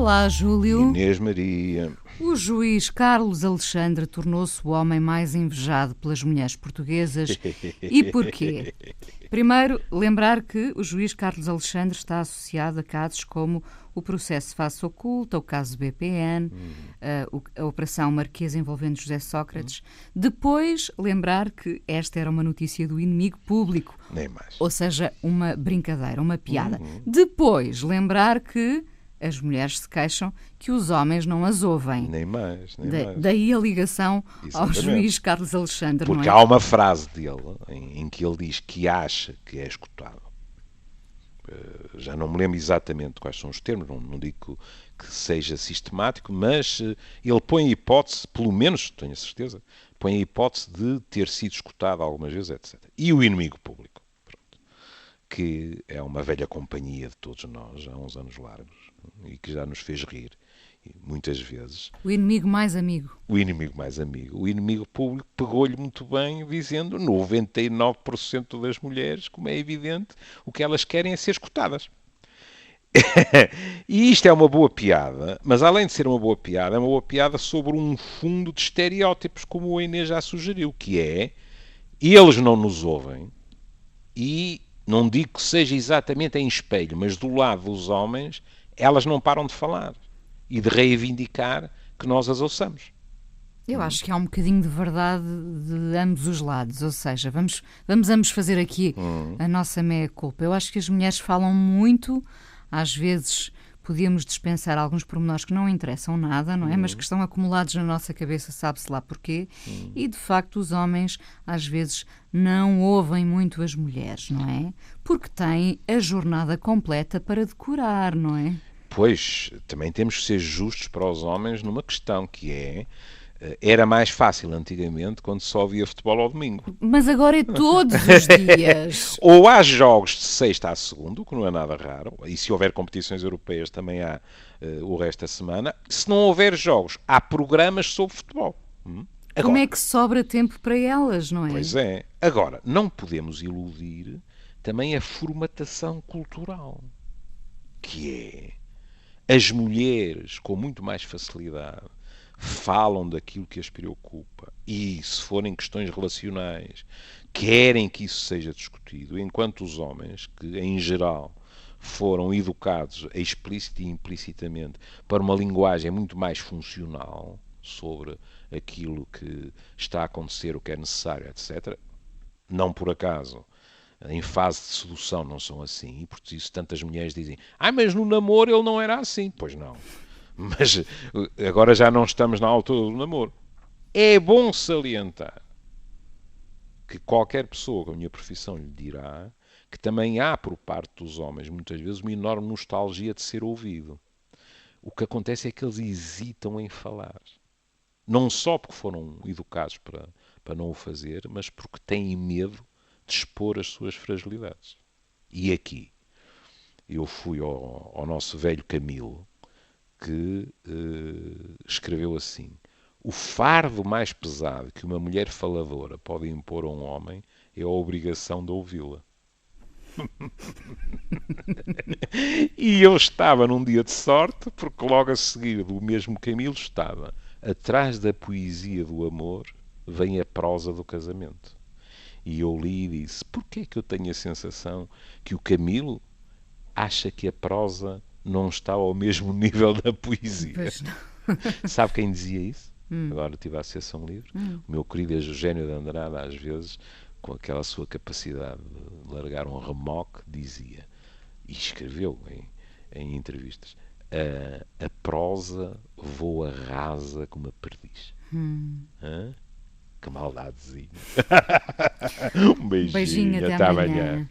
Olá, Júlio. Inês Maria. O juiz Carlos Alexandre tornou-se o homem mais invejado pelas mulheres portuguesas. E porquê? Primeiro, lembrar que o juiz Carlos Alexandre está associado a casos como o processo Face Oculta, o caso BPN, a Operação Marquesa envolvendo José Sócrates. Depois, lembrar que esta era uma notícia do inimigo público. Nem mais. Ou seja, uma brincadeira, uma piada. Depois, lembrar que as mulheres se queixam que os homens não as ouvem. Nem mais. Daí a ligação ao Exatamente. juiz Carlos Alexandre, Porque não é? há uma frase dele em que ele diz que acha que é escutado. Já não me lembro exatamente quais são os termos, não digo que seja sistemático, mas ele põe a hipótese, pelo menos, tenho a certeza, põe a hipótese de ter sido escutado algumas vezes, etc. E o inimigo público, pronto, que é uma velha companhia de todos nós, há uns anos largos, e que já nos fez rir, muitas vezes. O inimigo mais amigo. O inimigo mais amigo. O inimigo público pegou-lhe muito bem, dizendo 99% das mulheres, como é evidente, o que elas querem é ser escutadas. E isto é uma boa piada, mas além de ser uma boa piada, é uma boa piada sobre um fundo de estereótipos, como o Inês já sugeriu, que é, eles não nos ouvem, e não digo que seja exatamente em espelho, mas do lado dos homens, elas não param de falar e de reivindicar que nós as ouçamos. Eu acho que há um bocadinho de verdade de ambos os lados, ou seja, vamos fazer aqui a nossa meia-culpa. Eu acho que as mulheres falam muito, às vezes podíamos dispensar alguns pormenores que não interessam nada, não é? Mas que estão acumulados na nossa cabeça, sabe-se lá porquê. E, de facto, os homens, às vezes, não ouvem muito as mulheres, não é? Porque têm a jornada completa para decorar, não é? Pois, também temos que ser justos para os homens numa questão, que é, era mais fácil antigamente quando só havia futebol ao domingo. Mas agora é todos os dias. Ou há jogos de sexta à segunda, o que não é nada raro, e se houver competições europeias também há o resto da semana. Se não houver jogos, há programas sobre futebol. Agora, Como é que sobra tempo para elas, não é? pois é. Agora, não podemos iludir também a formatação cultural, que é as mulheres com muito mais facilidade falam daquilo que as preocupa e, se forem questões relacionais, querem que isso seja discutido, enquanto os homens, que em geral foram educados explícita e implicitamente para uma linguagem muito mais funcional sobre aquilo que está a acontecer, o que é necessário, etc., não por acaso em fase de sedução não são assim, e por isso tantas mulheres dizem: mas no namoro ele não era assim. Pois não. Mas agora já não estamos na altura do namoro. É bom salientar que qualquer pessoa com a minha profissão lhe dirá que também há por parte dos homens, muitas vezes, uma enorme nostalgia de ser ouvido. O que acontece é que eles hesitam em falar. Não só porque foram educados para não o fazer, mas porque têm medo de expor as suas fragilidades. E aqui, eu fui ao nosso velho Camilo, que escreveu assim: o fardo mais pesado que uma mulher faladora pode impor a um homem é a obrigação de ouvi-la. E eu estava num dia de sorte, porque logo a seguir do mesmo Camilo estava: atrás da poesia do amor vem a prosa do casamento. E eu li e disse: porquê é que eu tenho a sensação que o Camilo acha que a prosa não está ao mesmo nível da poesia? Pois não. Sabe quem dizia isso? Agora tive a Associação Livre. O meu querido Eugênio de Andrade, às vezes, com aquela sua capacidade de largar um remoque, dizia, e escreveu em entrevistas: a prosa voa rasa como a perdiz. Hã? Que maldadezinha. Um beijinho, Beijinho, até até amanhã. amanhã.